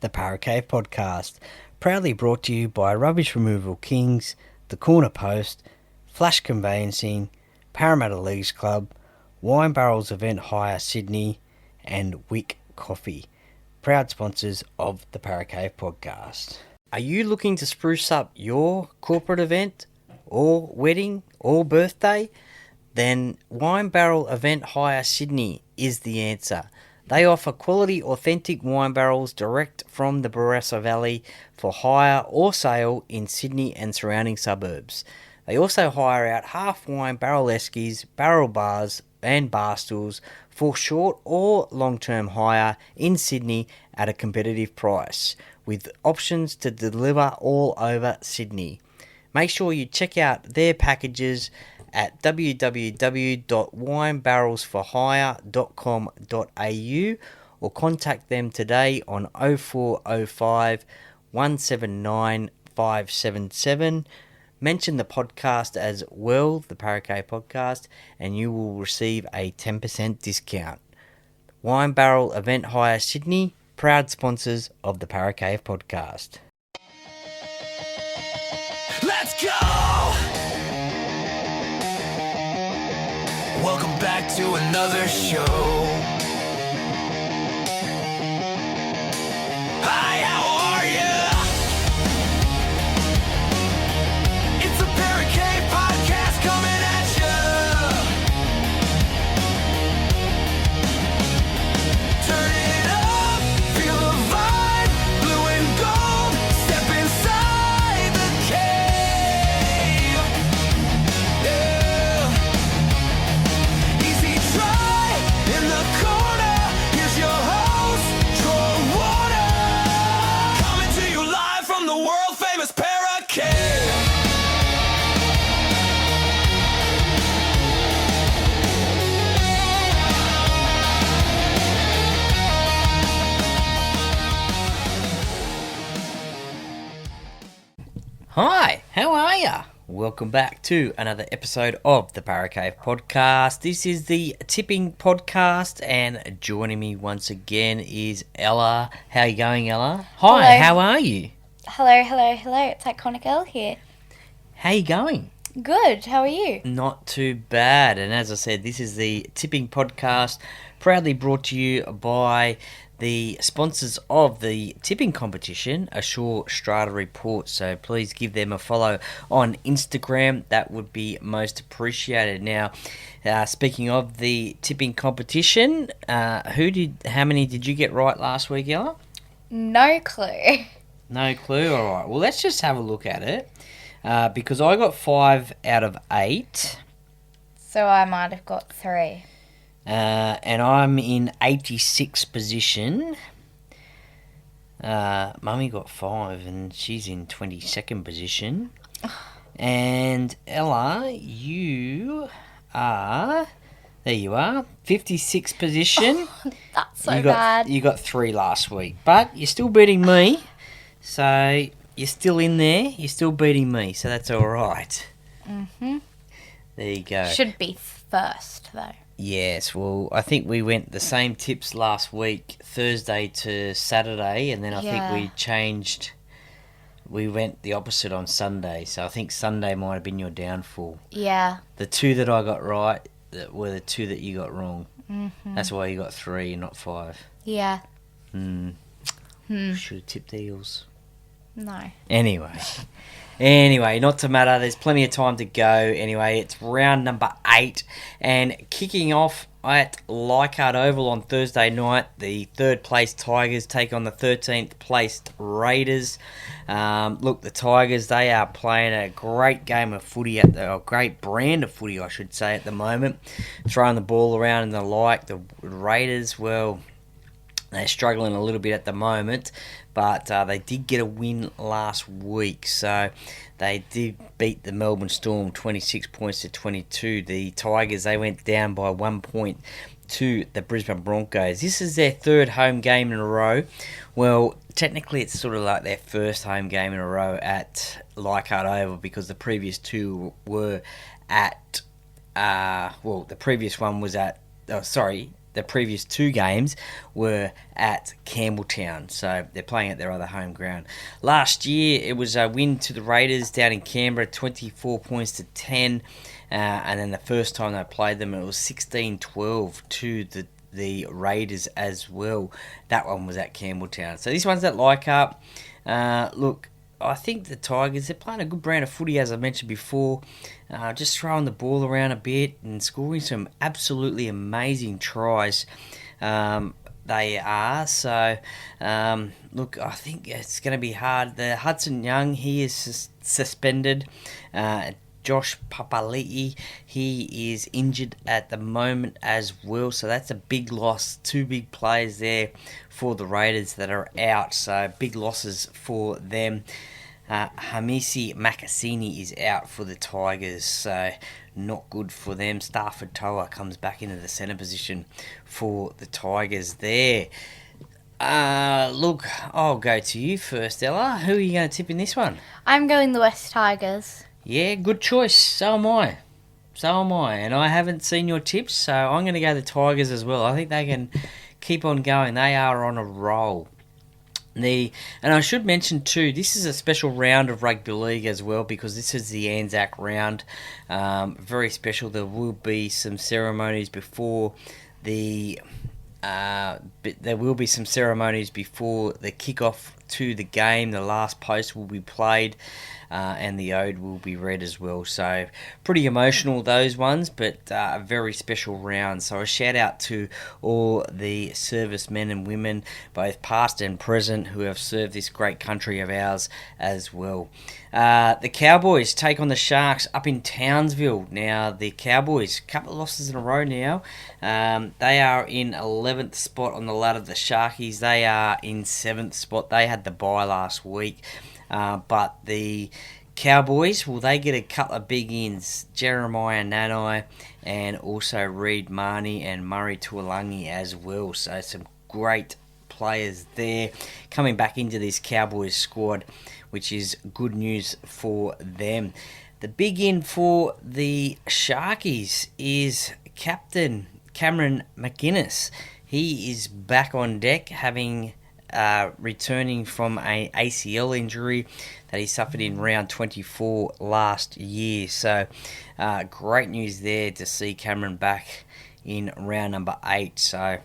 the Parra podcast, proudly brought to you by Rubbish Removal Kings, The Corner Post, Flash Conveyancing, Parramatta Leagues Club, Wine Barrels Event Hire Sydney, and Wick Coffee, proud sponsors of the Parra podcast. Are you looking to spruce up your corporate event or wedding or birthday? Then Wine Barrel Event Hire Sydney is the answer. They offer quality, authentic wine barrels direct from the Barossa Valley for hire or sale in Sydney and surrounding suburbs. They also hire out half wine barrel eskies, barrel bars and bar stools for short or long-term hire in Sydney at a competitive price, with options to deliver all over Sydney. Make sure you check out their packages at www.winebarrelsforhire.com.au or contact them today on 0405 179 577. Mention the podcast as well, the Parra podcast, and you will receive a 10% discount. Wine Barrel Event Hire Sydney, proud sponsors of the Parra podcast. Let's go! Welcome back to another show. Hi, how are ya? It's a Parra podcast coming at ya. Turn it up, feel the vibe, blue and gold. Step inside the cave. Yeah. Easy try in the corner. Here's your host, Troy Water. Coming to you live from the world famous Parra Cave. Hi, how are ya? Welcome back to another episode of the Parra podcast. This is the tipping podcast, and joining me once again is Ella. How you going, Ella? Hi, Hello. how are you? Hello. It's Iconic Elle here. How you going? Good. How are you? Not too bad. And as I said, this is the tipping podcast, proudly brought to you by the sponsors of the tipping competition, Assure Strata Report. So please give them a follow on Instagram. That would be most appreciated. Now, speaking of the tipping competition, how many did you get right last week, Ella? No clue. No clue. All right. Well, let's just have a look at it. Because I got 5 out of 8. So I might have got 3. And I'm in 86th position. Mummy got 5 and she's in 22nd position. And Ella, you are... There you are, 56th position. That's so bad. You got 3 last week. But you're still beating me. So you're still in there. You're still beating me. So that's all right. Mm-hmm. There you go. Should be first, though. Yes, well, I think we went the same tips last week, Thursday to Saturday, and then I think we changed. We went the opposite on Sunday, so I think Sunday might have been your downfall. Yeah. The 2 that I got right were the 2 that you got wrong. Mm-hmm. That's why you got 3 and not 5. Yeah. Should have tipped Eels. No. Anyway, not to matter. There's plenty of time to go. Anyway, it's round number 8. And kicking off at Leichhardt Oval on Thursday night, the 3rd place Tigers take on the 13th placed Raiders. Look, the Tigers, they are playing a great game of footy, a great brand of footy, I should say, at the moment. Throwing the ball around and the like. The Raiders, well, they're struggling a little bit at the moment, but they did get a win last week. So they did beat the Melbourne Storm 26 points to 22. The Tigers, they went down by 1 point to the Brisbane Broncos. This is their 3rd home game in a row. Well, technically it's sort of like their 1st home game in a row at Leichhardt Oval, because the previous 2 were at... the previous one was at... the previous 2 games were at Campbelltown, so they're playing at their other home ground. Last year, it was a win to the Raiders down in Canberra, 24 points to 10, and then the first time they played them, it was 16-12 to the Raiders as well. That one was at Campbelltown. So this one's at Leichhardt. Look, I think the Tigers, they're playing a good brand of footy, as I mentioned before. Just throwing the ball around a bit and scoring some absolutely amazing tries. They are. So, look, I think it's going to be hard. The Hudson Young, he is suspended. Josh Papali'i, he is injured at the moment as well. So that's a big loss. 2 big players there for the Raiders that are out. So big losses for them. Hamisi Makasini is out for the Tigers, so not good for them. Stafford Toa comes back into the centre position for the Tigers there. Look, I'll go to you first, Ella. Who are you going to tip in this one? I'm going the West Tigers. Yeah, good choice. So am I. And I haven't seen your tips, so I'm going to go the Tigers as well. I think they can keep on going. They are on a roll. And I should mention too, this is a special round of rugby league as well, because this is the Anzac Round. Very special. There will be some ceremonies before the kickoff to the game. The last post will be played, and the ode will be read as well. So pretty emotional, those ones, but a very special round. So a shout out to all the servicemen and women, both past and present, who have served this great country of ours as well. The Cowboys take on the Sharks up in Townsville. Now, the Cowboys, a couple of losses in a row now. They are in 11th spot on the ladder. The Sharkies, they are in 7th spot. They had the bye last week. But the Cowboys, well, they get a couple of big ins. Jeremiah Nanai and also Reid Marnie and Murray Tuolangi as well. So some great players there coming back into this Cowboys squad, which is good news for them. The big in for the Sharkies is Captain Cameron McInnes. He is back on deck, having returning from a ACL injury that he suffered in round 24 last year. So great news there to see Cameron back in round number 8. So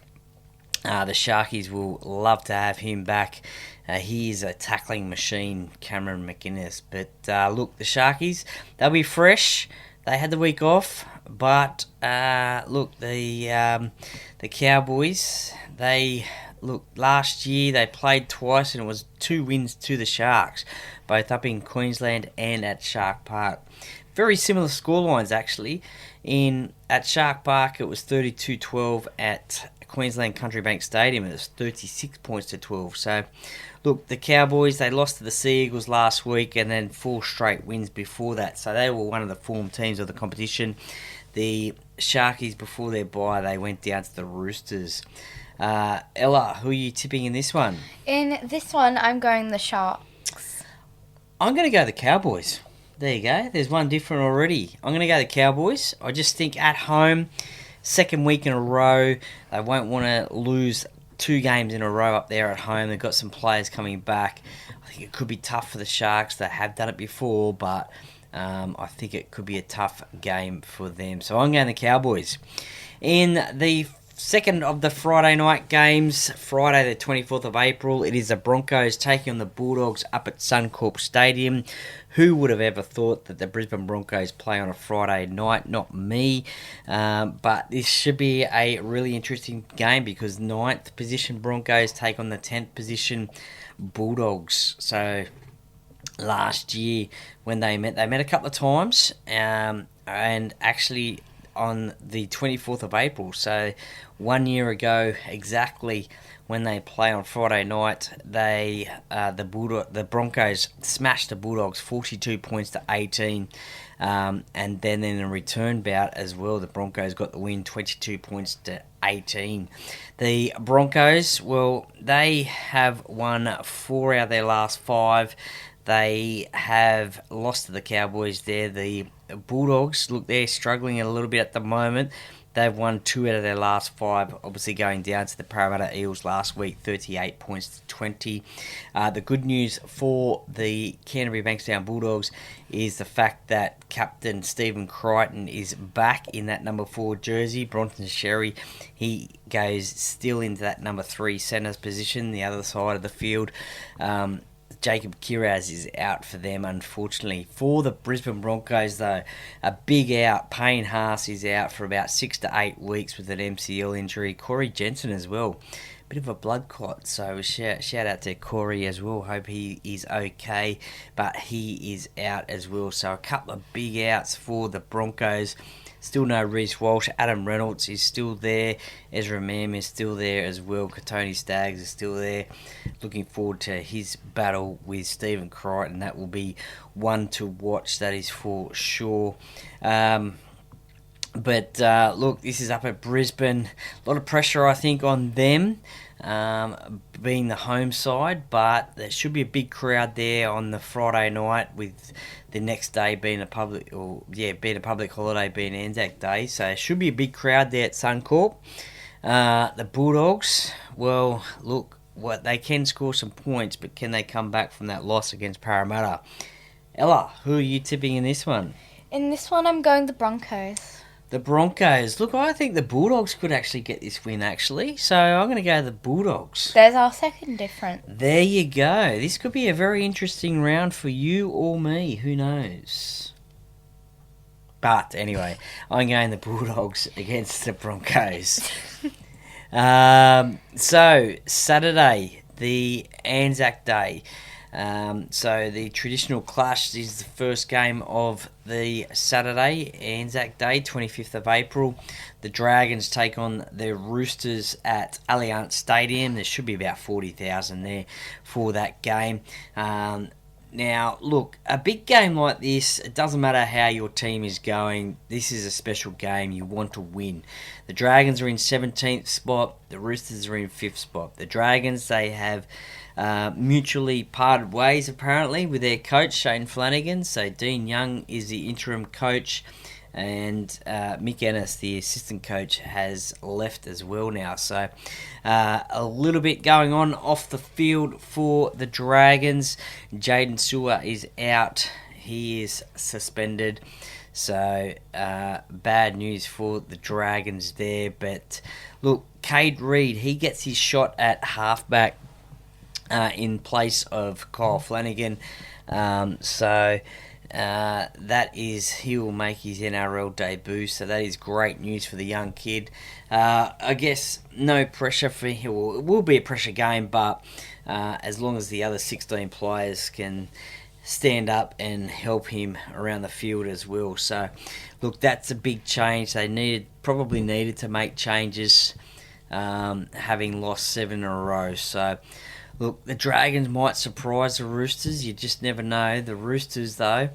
the Sharkies will love to have him back. He is a tackling machine, Cameron McInnes. But look, the Sharkies, they'll be fresh. They had the week off, but look, the Cowboys, last year they played twice and it was 2 wins to the Sharks, both up in Queensland and at Shark Park. Very similar scorelines actually. At Shark Park it was 32-12. At Queensland Country Bank Stadium it was 36 points to 12. So look, the Cowboys, they lost to the Sea Eagles last week and then 4 straight wins before that. So they were one of the form teams of the competition. The Sharkies, before their bye, they went down to the Roosters. Ella, who are you tipping in this one? In this one, I'm going the Sharks. I'm going to go the Cowboys. There you go. There's one different already. I'm going to go the Cowboys. I just think at home, second week in a row, they won't want to lose 2 games in a row up there at home. They've got some players coming back. I think it could be tough for the Sharks. They have done it before, but I think it could be a tough game for them. So I'm going the Cowboys. In the second of the Friday night games, Friday the 24th of April, it is the Broncos taking on the Bulldogs up at Suncorp Stadium. Who would have ever thought that the Brisbane Broncos play on a Friday night? Not me. But this should be a really interesting game because 9th position Broncos take on the 10th position Bulldogs. So last year when they met a couple of times, and actually on the 24th of April, so 1 year ago exactly, when they play on Friday night, the Broncos smashed the Bulldogs 42 points to 18, and then in a return bout as well, the Broncos got the win 22 points to 18. The Broncos, well, they have won 4 out of their last 5. They have lost to the Cowboys there. The Bulldogs, look, they're struggling a little bit at the moment, They've won 2 out of their last 5, obviously going down to the Parramatta Eels last week, 38 points to 20. The good news for the Canterbury Bankstown Bulldogs is the fact that Captain Stephen Crichton is back in that number 4 jersey. Bronson Sherry, he goes still into that number 3 centre's position, the other side of the field. Jacob Kiraz is out for them, unfortunately. For the Brisbane Broncos, though, a big out. Payne Haas is out for about 6 to 8 weeks with an MCL injury. Corey Jensen as well. Bit of a blood clot, so shout out to Corey as well. Hope he is okay, but he is out as well. So a couple of big outs for the Broncos. Still no Reece Walsh. Adam Reynolds is still there. Ezra Mam is still there as well. Katoni Staggs is still there. Looking forward to his battle with Stephen Crichton. That will be one to watch, that is for sure. But look, this is up at Brisbane. A lot of pressure, I think, on them, being the home side. But there should be a big crowd there on the Friday night, with the next day being a public holiday, being Anzac Day. So there should be a big crowd there at Suncorp. The Bulldogs, well, look, they can score some points, but can they come back from that loss against Parramatta? Ella, who are you tipping in this one? In this one, I'm going the Broncos. The Broncos. Look, I think the Bulldogs could actually get this win, actually. So I'm going to go the Bulldogs. There's our second difference. There you go. This could be a very interesting round for you or me. Who knows? But anyway, I'm going the Bulldogs against the Broncos. So, Saturday, the Anzac Day. So the traditional clash is the first game of the Saturday, Anzac Day, 25th of April. The Dragons take on the Roosters at Allianz Stadium. There should be about 40,000 there for that game. Now, look, a big game like this, it doesn't matter how your team is going. This is a special game. You want to win. The Dragons are in 17th spot. The Roosters are in 5th spot. The Dragons, they have mutually parted ways, apparently, with their coach, Shane Flanagan. So Dean Young is the interim coach, and Mick Ennis, the assistant coach, has left as well now. So a little bit going on off the field for the Dragons. Jaden Sewer is out. He is suspended. So bad news for the Dragons there. But look, Cade Reid, he gets his shot at halfback in place of Kyle Flanagan. That is, he will make his NRL debut, so that is great news for the young kid. I guess no pressure for him. Well, it will be a pressure game, but as long as the other 16 players can stand up and help him around the field as well. So, look, that's a big change. They probably needed to make changes, having lost 7 in a row. So, look, the Dragons might surprise the Roosters. You just never know. The Roosters, though,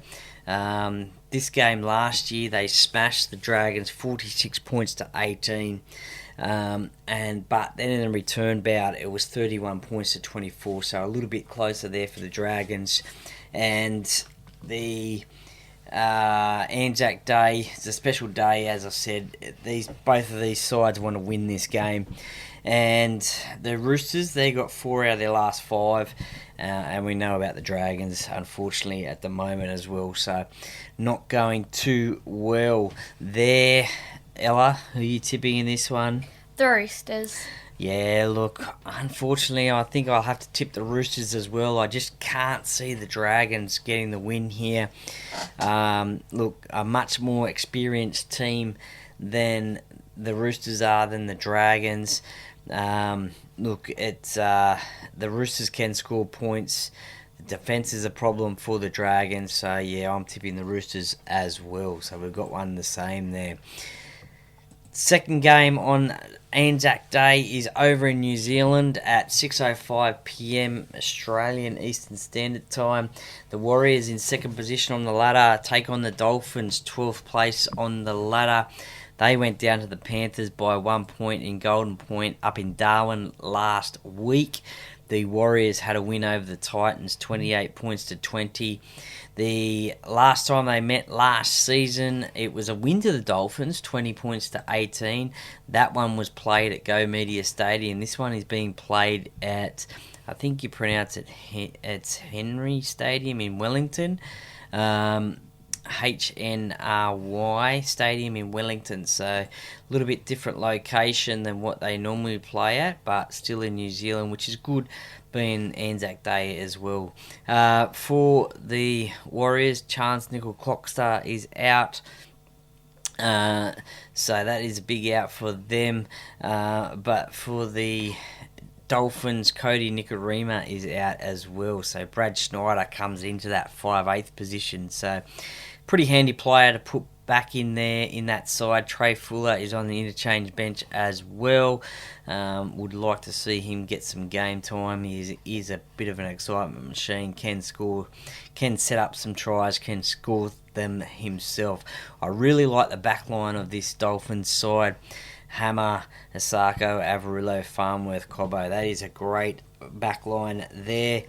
this game last year, they smashed the Dragons 46 points to 18. But then in a return bout, it was 31 points to 24. So a little bit closer there for the Dragons. And the Anzac Day is a special day, as I said. Both of these sides want to win this game. And the Roosters, they got 4 out of their last 5, and we know about the Dragons, unfortunately, at the moment as well. So, not going too well there. Ella, who are you tipping in this one? The Roosters. Yeah, look, unfortunately, I think I'll have to tip the Roosters as well. I just can't see the Dragons getting the win here. Look, a much more experienced team than the Roosters are than the Dragons. Look, it's the Roosters can score points. The defence is a problem for the Dragons. So, yeah, I'm tipping the Roosters as well. So, we've got one the same there. Second game on Anzac Day is over in New Zealand at 6:05 p.m. Australian Eastern Standard Time. The Warriors in second position on the ladder take on the Dolphins, 12th place on the ladder. They went down to the Panthers by 1 point in Golden Point up in Darwin last week. the Warriors had a win over the Titans, 28 points to 20. The last time they met last season, it was a win to the Dolphins, 20 points to 18. That one was played at Go Media Stadium. This one is being played at, I think you pronounce it, it's Henry Stadium in Wellington. HNRY Stadium in Wellington, so a little bit different location than what they normally play at, but still in New Zealand, which is good being Anzac Day as well. For the Warriors, Chance Nickel-Clockstar is out. So that is a big out for them. But for the Dolphins, Cody Nikorima is out as well. So Brad Schneider comes into that 5/8 position. So pretty handy player to put back in there in that side. Trey Fuller is on the interchange bench as well. Would like to see him get some game time. He is a bit of an excitement machine. Can score, can set up some tries, can score them himself. I really like the back line of this Dolphins side. Hammer, Asako, Avarillo, Farnworth, Cobbo. That is a great backline there.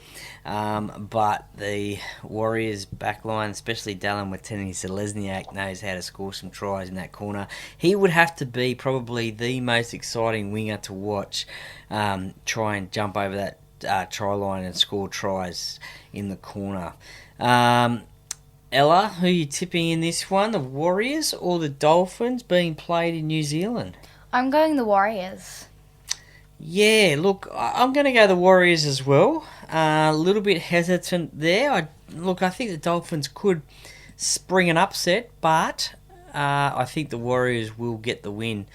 But the Warriors backline, especially Dallin Watene-Selesniak, knows how to score some tries in that corner. He would have to be probably the most exciting winger to watch. Try and jump over that try line and score tries in the corner. Ella, who are you tipping in this one? The Warriors or the Dolphins being played in New Zealand? I'm going the Warriors. Yeah, look, I'm going to go the Warriors as well. A little bit hesitant there. I think the Dolphins could spring an upset, but I think the Warriors will get the win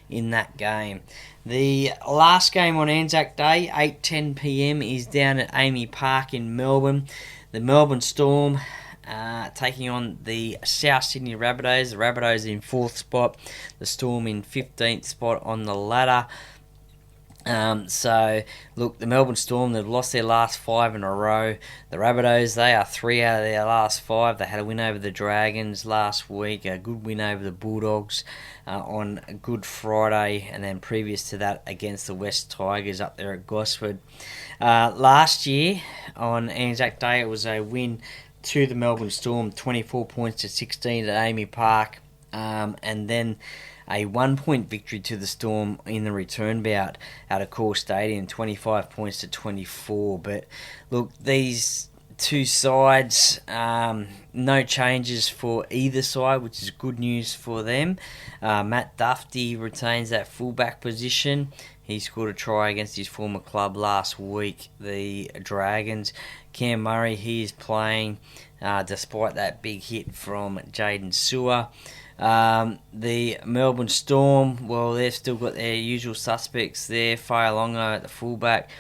in that game. The last game on Anzac Day, 8:10 p.m, is down at Amy Park in Melbourne. The Melbourne Storm taking on the South Sydney Rabbitohs. The Rabbitohs in 4th spot, the Storm in 15th spot on the ladder. So, look, the Melbourne Storm, they've lost their last 5 in a row. The Rabbitohs, they are 3 out of their last 5. They had a win over the Dragons last week, a good win over the Bulldogs on Good Friday, and then previous to that against the West Tigers up there at Gosford. Last year on Anzac Day, it was a win to the Melbourne Storm, 24 points to 16 at Amy Park, and then a 1-point victory to the Storm in the return bout at Accor Stadium, 25 points to 24. But look, these two sides, no changes for either side, which is good news for them. Matt Duffy retains that fullback position. He scored a try against his former club last week, the Dragons. Cam Murray, he is playing despite that big hit from Jaden Sewer. The Melbourne Storm, well, they've still got their usual suspects there. Fa'alongo at the fullback,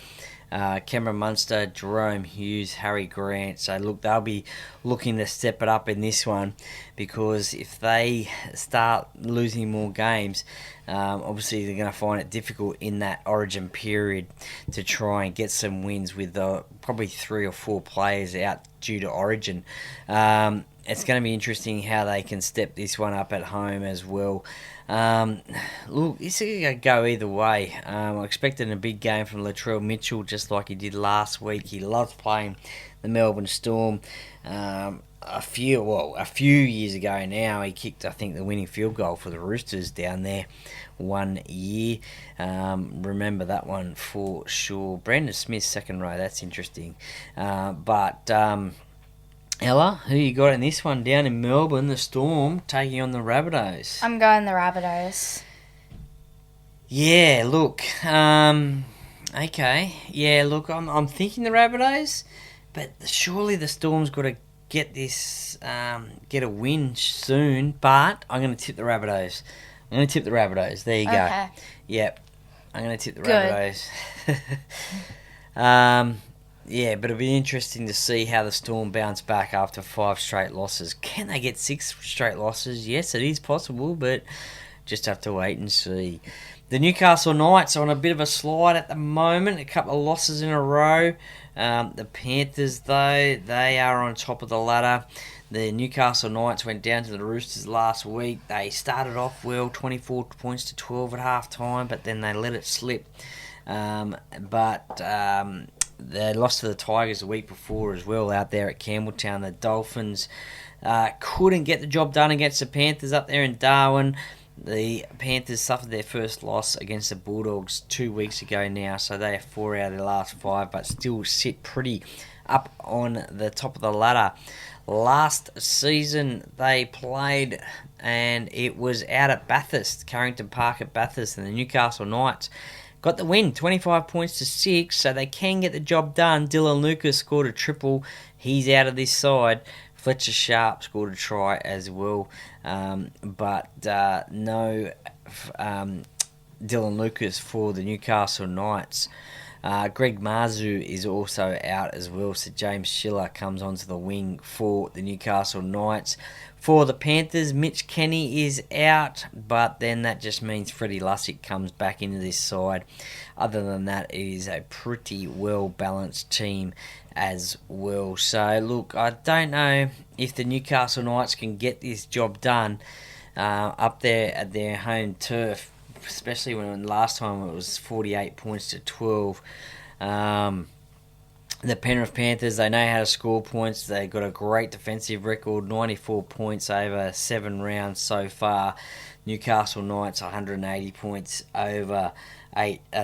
Cameron Munster, Jerome Hughes, Harry Grant. So, look, they'll be looking to step it up in this one, because if they start losing more games, obviously they're going to find it difficult in that Origin period to try and get some wins with probably 3 or 4 players out due to Origin. It's going to be interesting how they can step this one up at home as well. Look, this is going to go either way. I expected a big game from Latrell Mitchell, just like he did last week. He loves playing the Melbourne Storm. A few years ago now, he kicked, I think, the winning field goal for the Roosters down there one year. Remember that one for sure. Brandon Smith, second row, that's interesting. Ella, who you got in this one down in Melbourne? The Storm taking on the Rabbitohs. I'm going the Rabbitohs. Yeah, look. Okay. Yeah, look, I'm thinking the Rabbitohs, but surely the Storm's got to get this, get a win soon. But I'm going to tip the Rabbitohs. There you go. Okay. Yep. I'm going to tip the Good. Rabbitohs. Yeah, but it'll be interesting to see how the Storm bounce back after 5 straight losses. Can they get 6 straight losses? Yes, it is possible, but just have to wait and see. The Newcastle Knights are on a bit of a slide at the moment, a couple of losses in a row. The Panthers, though, they are on top of the ladder. The Newcastle Knights went down to the Roosters last week. They started off well, 24 points to 12 at half time, but then they let it slip. they lost to the Tigers the week before as well out there at Campbelltown. The Dolphins couldn't get the job done against the Panthers up there in Darwin. The Panthers suffered their first loss against the Bulldogs 2 weeks ago now, so they are 4 out of their last 5, but still sit pretty up on the top of the ladder. Last season they played, and it was out at Bathurst, Carrington Park at Bathurst, and the Newcastle Knights got the win, 25 points to 6, so they can get the job done. Dylan Lucas scored a triple. He's out of this side. Fletcher Sharp scored a try as well, but no Dylan Lucas for the Newcastle Knights. Greg Marzu is also out as well, so James Schiller comes onto the wing for the Newcastle Knights. For the Panthers, Mitch Kenny is out, but then that just means Freddie Lussick comes back into this side. Other than that, it is a pretty well-balanced team as well. So, look, I don't know if the Newcastle Knights can get this job done up there at their home turf, especially when last time it was 48 points to 12. The Penrith Panthers, they know how to score points. They've got a great defensive record, 94 points over 7 rounds so far. Newcastle Knights, 180 points over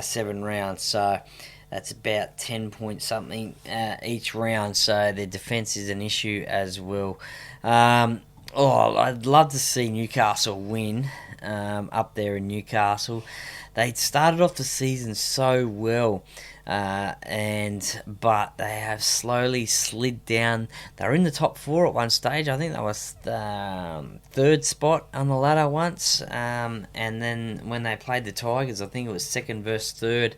7 rounds. So that's about 10 point something each round. So their defence is an issue as well. I'd love to see Newcastle win up there in Newcastle. They started off the season so well, but they have slowly slid down. They were in the top 4 at one stage. I think that was third spot on the ladder once, and then when they played the Tigers, I think it was second versus third.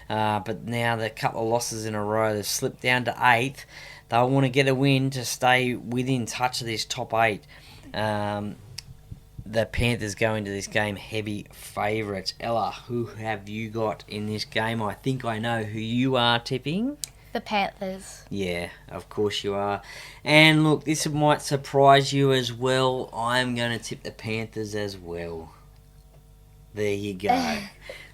But now the couple of losses in a row, they've slipped down to 8th. They'll want to get a win to stay within touch of this top 8. The Panthers go into this game heavy favourites. Ella, who have you got in this game? I think I know who you are tipping. The Panthers. Yeah, of course you are. And look, this might surprise you as well. I'm going to tip the Panthers as well. There you go.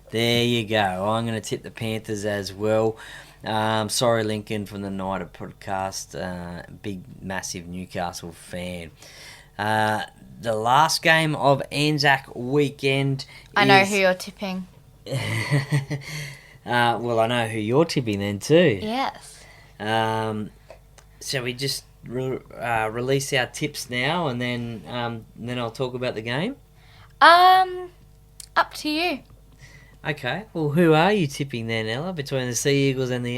There you go. I'm going to tip the Panthers as well. Sorry, Lincoln from the Night of Podcast. Big, massive Newcastle fan. The last game of Anzac weekend I know who you're tipping. Well, I know who you're tipping then too. Yes. Shall we just release our tips now, and then I'll talk about the game? Up to you. Okay. Well, who are you tipping then, Ella, between the Sea Eagles and the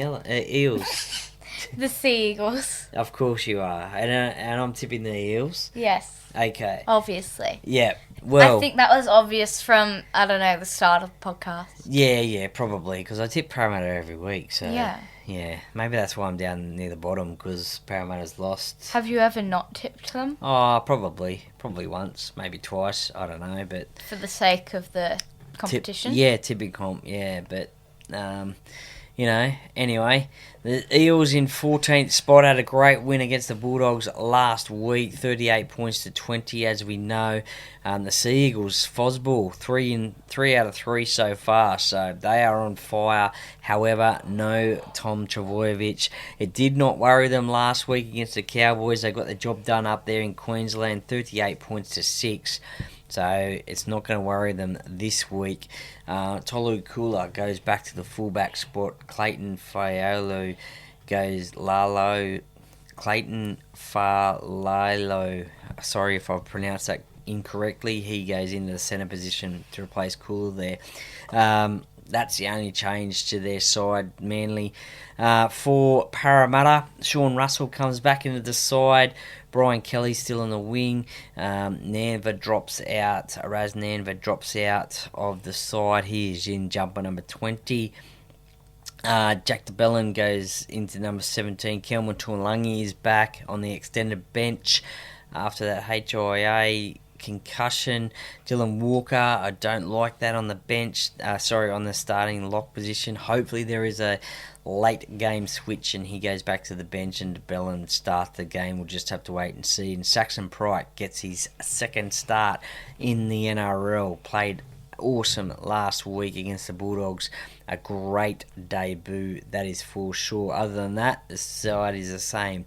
Eels? The Sea Eagles. Of course you are. And I'm tipping the Eels? Yes. Okay. Obviously. Yeah. Well, I think that was obvious from, I don't know, the start of the podcast. Yeah, probably, because I tip Parramatta every week, so... Yeah, maybe that's why I'm down near the bottom, because Parramatta's lost. Have you ever not tipped them? Oh, probably once, maybe twice, I don't know, but... For the sake of the competition? Tipping comp, but, anyway, the Eels in 14th spot had a great win against the Bulldogs last week, 38 points to 20, as we know. The Sea Eagles, Fosbull, 3 out of 3 so far, so they are on fire. However, no Tom Trbojevic. It did not worry them last week against the Cowboys. They got the job done up there in Queensland, 38 points to 6. So it's not going to worry them this week. Tolu Kula goes back to the fullback spot. Clayton Failalo goes Lalo. Clayton Falalo. Sorry if I've pronounced that incorrectly. He goes into the centre position to replace Kula there. That's the only change to their side, Manly. For Parramatta, Sean Russell comes back into the side. Brian Kelly's still on the wing. Nanva drops out. Raz Nanva drops out of the side. He is in jumper number 20. Jack DeBellin goes into number 17. Kelman Tuolangi is back on the extended bench after that HIA concussion. Dylan Walker, I don't like that on the bench. On the starting lock position. Hopefully there is a late game switch and he goes back to the bench and DeBellin starts the game. We'll just have to wait and see. And Saxon Prite gets his second start in the NRL. Played awesome last week against the Bulldogs. A great debut, that is for sure. Other than that, the side is the same.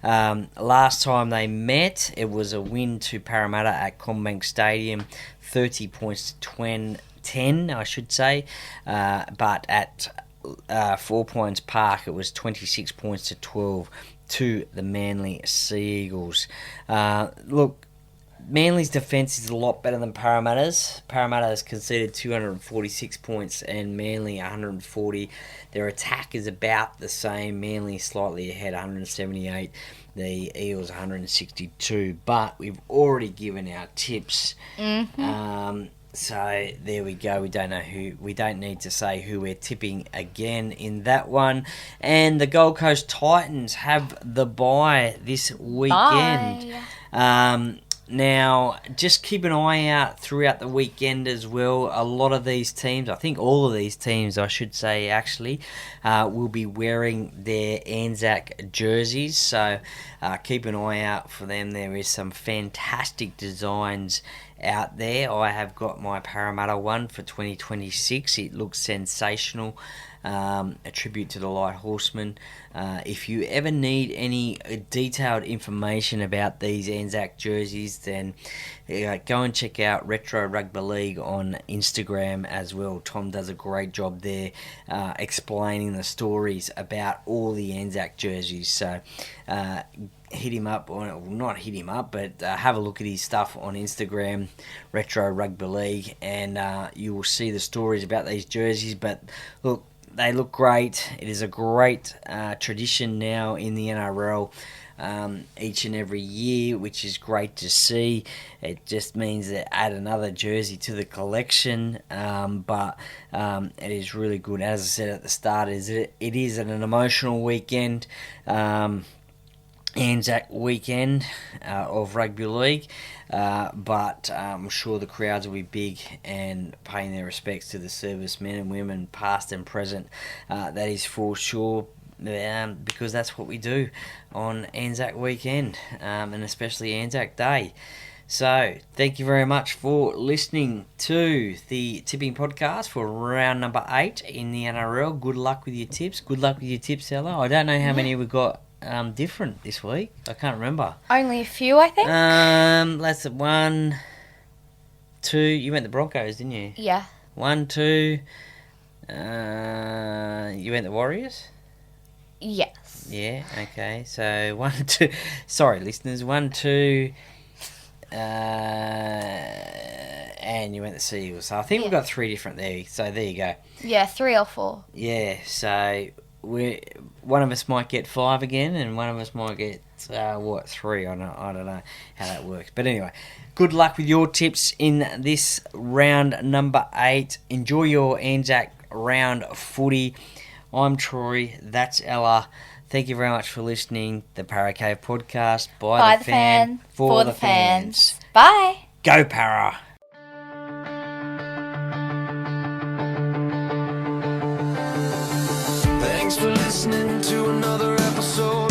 Last time they met, it was a win to Parramatta at Combank Stadium, 30 points to 10, I should say. But at 4 Points Park, it was 26 points to 12 to the Manly Sea Eagles. Look, Manly's defence is a lot better than Parramatta's. Parramatta has conceded 246 points and Manly 140. Their attack is about the same. Manly slightly ahead, 178. The Eagles 162. But we've already given our tips. So there we go. We don't know who. We don't need to say who we're tipping again in that one. And the Gold Coast Titans have the bye this weekend. Now, just keep an eye out throughout the weekend as well. A lot of these teams, I think all of these teams, I should say, actually, will be wearing their Anzac jerseys. So keep an eye out for them. There is some fantastic designs out there. I have got my Parramatta one for 2026. It looks sensational. A tribute to the Light Horsemen. If you ever need any detailed information about these Anzac jerseys, then go and check out Retro Rugby League on Instagram as well. Tom does a great job there explaining the stories about all the Anzac jerseys. So hit him up, or not hit him up, but have a look at his stuff on Instagram, Retro Rugby League, and you will see the stories about these jerseys. But look, they look great. It is a great tradition now in the NRL each and every year, which is great to see. It just means that add another jersey to the collection, but it is really good. As I said at the start, it is an emotional weekend. Anzac weekend of rugby league, but I'm sure the crowds will be big and paying their respects to the servicemen and women, past and present. That is for sure, because that's what we do on Anzac weekend, and especially Anzac Day. So, thank you very much for listening to the tipping podcast for round number 8 in the NRL. Good luck with your tips. Good luck with your tips, Ella. I don't know how many we've got different this week. I can't remember. Only a few, I think. Let's 1, 2. You went the Broncos, didn't you? Yeah. 1, 2. You went the Warriors? Yes. Yeah, okay. So 1, 2. Sorry, listeners. 1, 2. And you went the Sea Eagles. So I think we've got 3 different there. So there you go. Yeah, 3 or 4. Yeah, so one of us might get 5 again, and one of us might get 3. I don't know how that works, but anyway, good luck with your tips in this round number 8. Enjoy your Anzac Round footy. I'm Troy. That's Ella. Thank you very much for listening. The Parra Cave podcast by the fan for the fans. Bye. Go Parra. Thanks for listening to another episode